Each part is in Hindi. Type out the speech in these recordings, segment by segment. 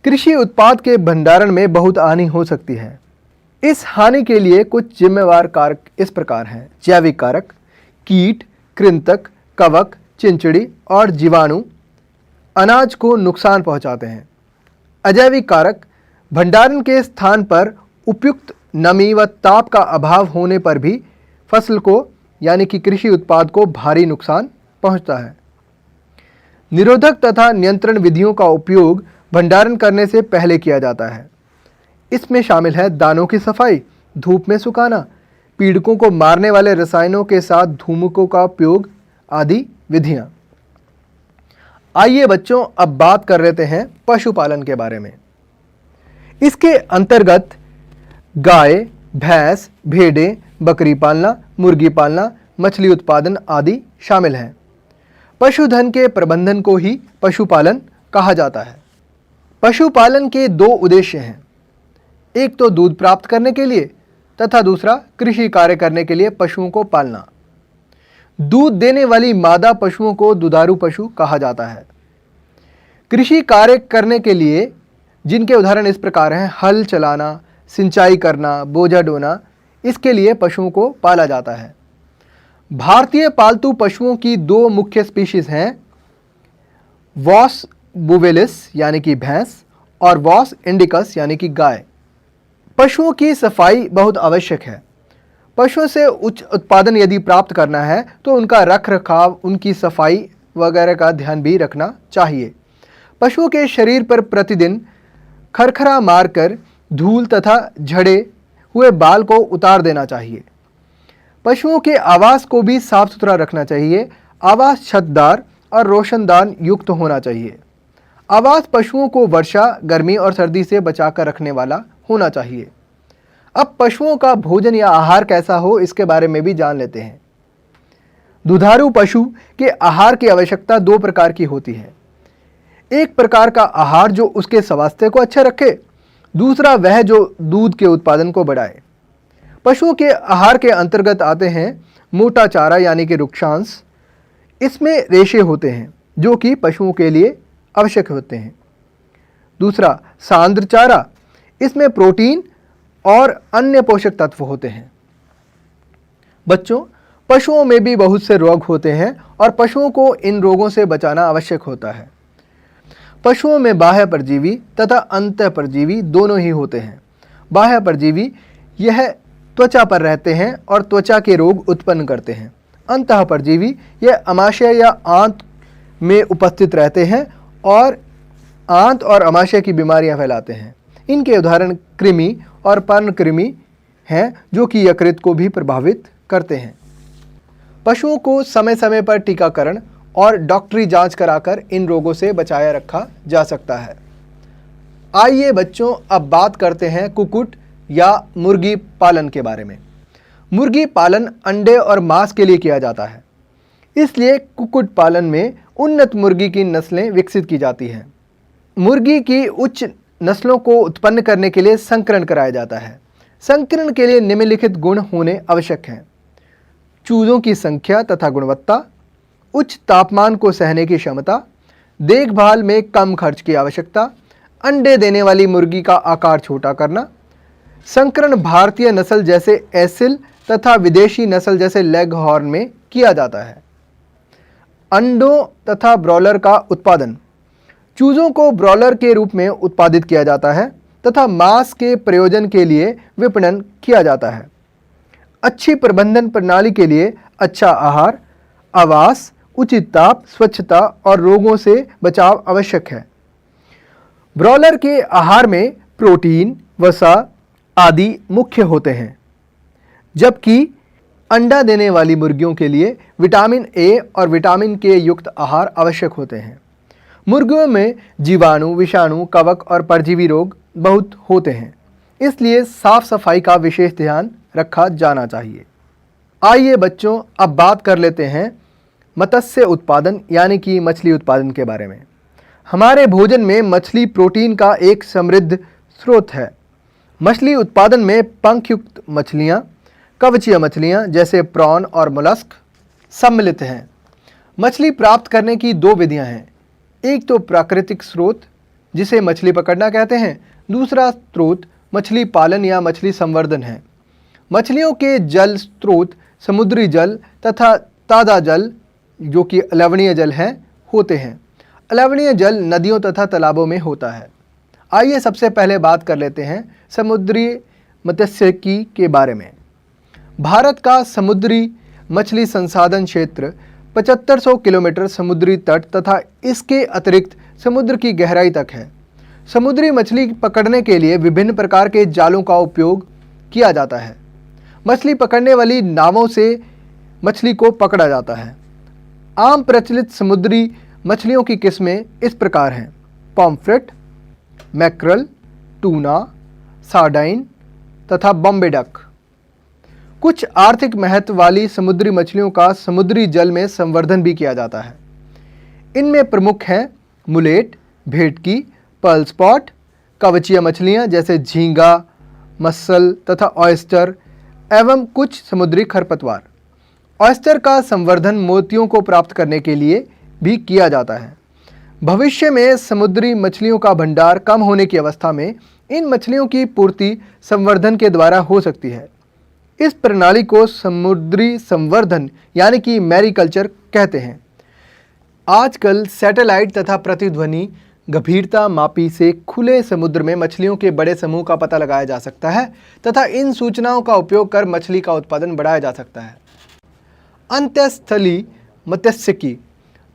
कृषि उत्पाद के भंडारण में बहुत हानि हो सकती है। इस हानि के लिए कुछ जिम्मेवार कारक इस प्रकार हैं। जैविक कारक, कीट, कृंतक, कवक, चिंचड़ी और जीवाणु अनाज को नुकसान पहुंचाते हैं। अजैविक कारक, भंडारण के स्थान पर उपयुक्त नमी व ताप का अभाव होने पर भी फसल को यानी कि कृषि उत्पाद को भारी नुकसान पहुंचता है। निरोधक तथा नियंत्रण विधियों का उपयोग भंडारण करने से पहले किया जाता है। इसमें शामिल है दानों की सफाई, धूप में सुखाना, पीड़कों को मारने वाले रसायनों के साथ धूमकों का उपयोग आदि विधियां। आइए बच्चों, अब बात कर लेते हैं पशुपालन के बारे में। इसके अंतर्गत गाय, भैंस, भेड़ें, बकरी पालना, मुर्गी पालना, मछली उत्पादन आदि शामिल हैं। पशुधन के प्रबंधन को ही पशुपालन कहा जाता है। पशुपालन के दो उद्देश्य हैं, एक तो दूध प्राप्त करने के लिए तथा दूसरा कृषि कार्य करने के लिए पशुओं को पालना। दूध देने वाली मादा पशुओं को दुधारू पशु कहा जाता है। कृषि कार्य करने के लिए जिनके उदाहरण इस प्रकार हैं, हल चलाना, सिंचाई करना, बोझा ढोना, इसके लिए पशुओं को पाला जाता है। भारतीय पालतू पशुओं की दो मुख्य स्पीशीज हैं, वॉस बुवेलिस यानी कि भैंस और वॉस इंडिकस यानी कि गाय। पशुओं की सफाई बहुत आवश्यक है। पशुओं से उच्च उत्पादन यदि प्राप्त करना है तो उनका रख रखाव, उनकी सफाई वगैरह का ध्यान भी रखना चाहिए। पशुओं के शरीर पर प्रतिदिन खरखरा मारकर धूल तथा झड़े हुए बाल को उतार देना चाहिए। पशुओं के आवास को भी साफ सुथरा रखना चाहिए। आवास छतदार और रोशनदान युक्त होना चाहिए। आवास पशुओं को वर्षा, गर्मी और सर्दी से बचाकर रखने वाला होना चाहिए। अब पशुओं का भोजन या आहार कैसा हो, इसके बारे में भी जान लेते हैं। दुधारू पशु के आहार की आवश्यकता दो प्रकार की होती है। एक प्रकार का आहार जो उसके स्वास्थ्य को अच्छा रखे, दूसरा वह जो दूध के उत्पादन को बढ़ाए। पशुओं के आहार के अंतर्गत आते हैं मोटा चारा यानी कि रुक्षांश, इसमें रेशे होते हैं जो कि पशुओं के लिए आवश्यक होते हैं। दूसरा सांद्र चारा, इसमें प्रोटीन और अन्य पोषक तत्व होते हैं। बच्चों, पशुओं में भी बहुत से रोग होते हैं और पशुओं को इन रोगों से बचाना आवश्यक होता है। पशुओं में बाह्य परजीवी तथा अंतः परजीवी दोनों ही होते हैं। बाह्य परजीवी यह त्वचा पर रहते हैं और त्वचा के रोग उत्पन्न करते हैं। अंतः परजीवी यह अमाशय या आंत में उपस्थित रहते हैं और आंत और अमाशय की बीमारियां फैलाते हैं। इनके उदाहरण कृमि और पर्णकृमि हैं जो कि यकृत को भी प्रभावित करते हैं। पशुओं को समय समय पर टीकाकरण और डॉक्टरी जांच कराकर इन रोगों से बचाया रखा जा सकता है। आइए बच्चों, अब बात करते हैं कुक्कुट या मुर्गी पालन के बारे में। मुर्गी पालन अंडे और मांस के लिए किया जाता है, इसलिए कुक्कुट पालन में उन्नत मुर्गी की नस्लें विकसित की जाती हैं। मुर्गी की उच्च नस्लों को उत्पन्न करने के लिए संकरण कराया जाता है। संकरण के लिए निम्नलिखित गुण होने आवश्यक हैं: चूजों की संख्या तथा गुणवत्ता, उच्च तापमान को सहने की क्षमता, देखभाल में कम खर्च की आवश्यकता, अंडे देने वाली मुर्गी का आकार छोटा करना। संकरण भारतीय नस्ल जैसे एसिल तथा विदेशी नस्ल जैसे लेग हॉर्न में किया जाता है। अंडों तथा ब्रॉयलर का उत्पादन, चूजों को ब्रॉयलर के रूप में उत्पादित किया जाता है तथा मांस के प्रयोजन के लिए विपणन किया जाता है। अच्छी प्रबंधन प्रणाली के लिए अच्छा आहार, आवास, उचित ताप, स्वच्छता और रोगों से बचाव आवश्यक है। ब्रॉयलर के आहार में प्रोटीन, वसा आदि मुख्य होते हैं, जबकि अंडा देने वाली मुर्गियों के लिए विटामिन ए और विटामिन के युक्त आहार आवश्यक होते हैं। मुर्गियों में जीवाणु, विषाणु, कवक और परजीवी रोग बहुत होते हैं, इसलिए साफ सफाई का विशेष ध्यान रखा जाना चाहिए। आइए बच्चों, अब बात कर लेते हैं मत्स्य उत्पादन यानी कि मछली उत्पादन के बारे में। हमारे भोजन में मछली प्रोटीन का एक समृद्ध स्रोत है। मछली उत्पादन में पंखयुक्त मछलियाँ, कवचीय मछलियाँ जैसे प्रॉन और मोलस्क सम्मिलित हैं। मछली प्राप्त करने की दो विधियाँ हैं, एक तो प्राकृतिक स्रोत जिसे मछली पकड़ना कहते हैं। दूसरा स्रोत मछली पालन या मछली संवर्धन है। मछलियों के जल स्रोत समुद्री जल तथा ताज़ा जल जो कि अलवणीय जल हैं होते हैं। अलवणीय जल नदियों तथा तालाबों में होता है। आइए सबसे पहले बात कर लेते हैं समुद्री मत्स्यिकी के बारे में। भारत का समुद्री मछली संसाधन क्षेत्र 7500 किलोमीटर समुद्री तट तथा इसके अतिरिक्त समुद्र की गहराई तक है। समुद्री मछली पकड़ने के लिए विभिन्न प्रकार के जालों का उपयोग किया जाता है। मछली पकड़ने वाली नावों से मछली को पकड़ा जाता है। आम प्रचलित समुद्री मछलियों की किस्में इस प्रकार हैं: पॉम्फ्रेट, मैक्रल, टूना, सार्डाइन तथा बॉम्बे डक। कुछ आर्थिक महत्व वाली समुद्री मछलियों का समुद्री जल में संवर्धन भी किया जाता है। इनमें प्रमुख हैं मुलेट, भेटकी, पर्ल स्पॉट, कवचीय मछलियाँ जैसे झींगा, मसल तथा ऑयस्टर एवं कुछ समुद्री खरपतवार। ऑयस्टर का संवर्धन मोतियों को प्राप्त करने के लिए भी किया जाता है। भविष्य में समुद्री मछलियों का भंडार कम होने की अवस्था में इन मछलियों की पूर्ति संवर्धन के द्वारा हो सकती है। इस प्रणाली को समुद्री संवर्धन यानी कि मैरीकल्चर कहते हैं। आजकल सैटेलाइट तथा प्रतिध्वनि गंभीरता मापी से खुले समुद्र में मछलियों के बड़े समूह का पता लगाया जा सकता है तथा इन सूचनाओं का उपयोग कर मछली का उत्पादन बढ़ाया जा सकता है। अंतःस्थलीय मत्स्यिकी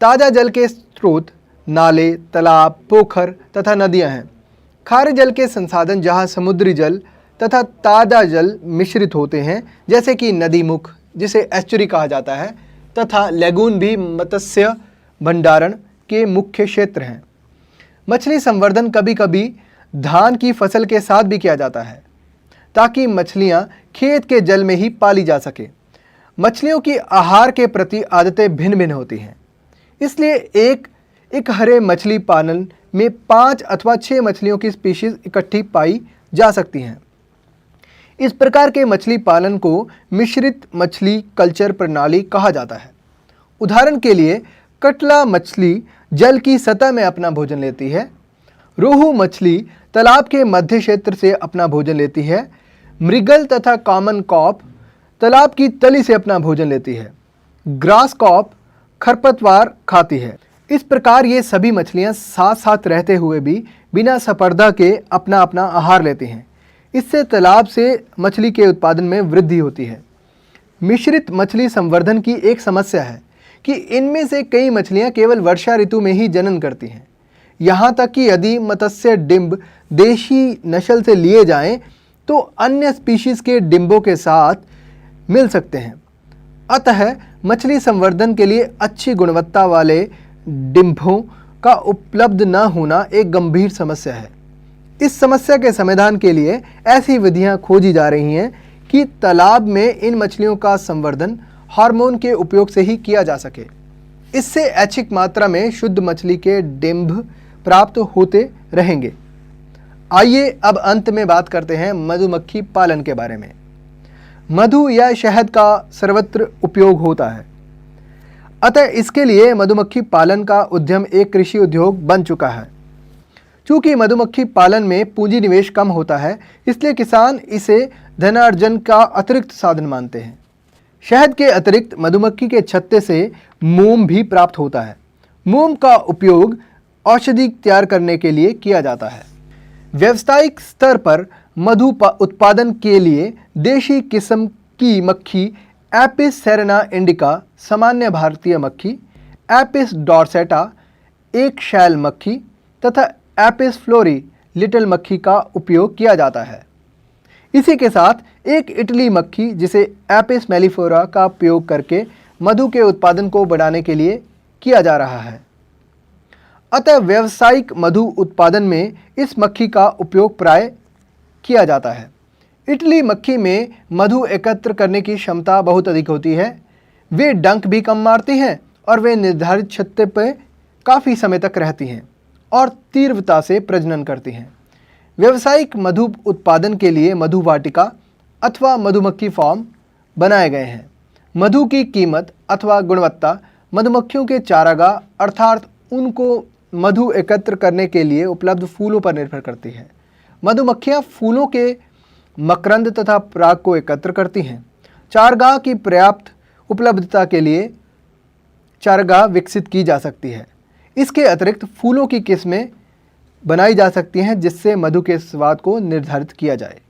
ताज़ा जल के स्रोत नाले, तालाब, पोखर तथा नदियां हैं। खारे जल के संसाधन जहां समुद्री जल तथा ताज़ा जल मिश्रित होते हैं जैसे कि नदी मुख जिसे एस्चुरी कहा जाता है तथा लेगून भी मत्स्य भंडारण के मुख्य क्षेत्र हैं। मछली संवर्धन कभी कभी धान की फसल के साथ भी किया जाता है ताकि मछलियां खेत के जल में ही पाली जा सके। मछलियों की आहार के प्रति आदतें भिन्न भिन्न होती हैं, इसलिए एक हरे मछली पालन में 5 अथवा 6 मछलियों की स्पीशीज इकट्ठी पाई जा सकती हैं। इस प्रकार के मछली पालन को मिश्रित मछली कल्चर प्रणाली कहा जाता है। उदाहरण के लिए कटला मछली जल की सतह में अपना भोजन लेती है। रोहू मछली तालाब के मध्य क्षेत्र से अपना भोजन लेती है। मृगल तथा कॉमन कॉप तालाब की तली से अपना भोजन लेती है। ग्रास कॉप खरपतवार खाती है। इस प्रकार ये सभी मछलियां साथ साथ रहते हुए भी बिना स्पर्धा के अपना अपना आहार लेती हैं। इससे तालाब से मछली के उत्पादन में वृद्धि होती है। मिश्रित मछली संवर्धन की एक समस्या है कि इनमें से कई मछलियां केवल वर्षा ऋतु में ही जनन करती हैं। यहाँ तक कि यदि मत्स्य डिंब देशी नस्ल से लिए जाएं तो अन्य स्पीशीज के डिंबों के साथ मिल सकते हैं। अतः मछली संवर्धन के लिए अच्छी गुणवत्ता वाले डिंभों का उपलब्ध न होना एक गंभीर समस्या है। इस समस्या के समाधान के लिए ऐसी विधियां खोजी जा रही हैं कि तालाब में इन मछलियों का संवर्धन हार्मोन के उपयोग से ही किया जा सके। इससे ऐच्छिक मात्रा में शुद्ध मछली के डिंभ प्राप्त होते रहेंगे। आइए अब अंत में बात करते हैं मधुमक्खी पालन के बारे में। मधु या शहद का सर्वत्र उपयोग होता है, अतः इसके लिए मधुमक्खी पालन का उद्यम एक कृषि उद्योग बन चुका है। चूँकि मधुमक्खी पालन में पूंजी निवेश कम होता है, इसलिए किसान इसे धनार्जन का अतिरिक्त साधन मानते हैं। शहद के अतिरिक्त मधुमक्खी के छत्ते से मोम भी प्राप्त होता है। मोम का उपयोग औषधि तैयार करने के लिए किया जाता है। व्यावसायिक स्तर पर मधु उत्पादन के लिए देशी किस्म की मक्खी एपिस सेरेना इंडिका, सामान्य भारतीय मक्खी, एपिस डॉर्सेटा, एक शैल मक्खी तथा एपिस फ्लोरी, लिटिल मक्खी का उपयोग किया जाता है। इसी के साथ एक इटली मक्खी जिसे एपिस मेलिफोरा का उपयोग करके मधु के उत्पादन को बढ़ाने के लिए किया जा रहा है। अतः व्यावसायिक मधु उत्पादन में इस मक्खी का उपयोग प्राय किया जाता है। इटली मक्खी में मधु एकत्र करने की क्षमता बहुत अधिक होती है। वे डंक भी कम मारती हैं और वे निर्धारित छत्ते पर काफ़ी समय तक रहती हैं और तीव्रता से प्रजनन करती हैं। व्यावसायिक मधु उत्पादन के लिए मधु वाटिका अथवा मधुमक्खी फार्म बनाए गए हैं। मधु की कीमत अथवा गुणवत्ता मधुमक्खियों के चारागाह अर्थात उनको मधु एकत्र करने के लिए उपलब्ध फूलों पर निर्भर करती है। मधुमक्खियां फूलों के मकरंद तथा पराग को एकत्र करती हैं। चारागाह की पर्याप्त उपलब्धता के लिए चारागाह विकसित की जा सकती है। इसके अतिरिक्त फूलों की किस्में बनाई जा सकती हैं जिससे मधु के स्वाद को निर्धारित किया जाए।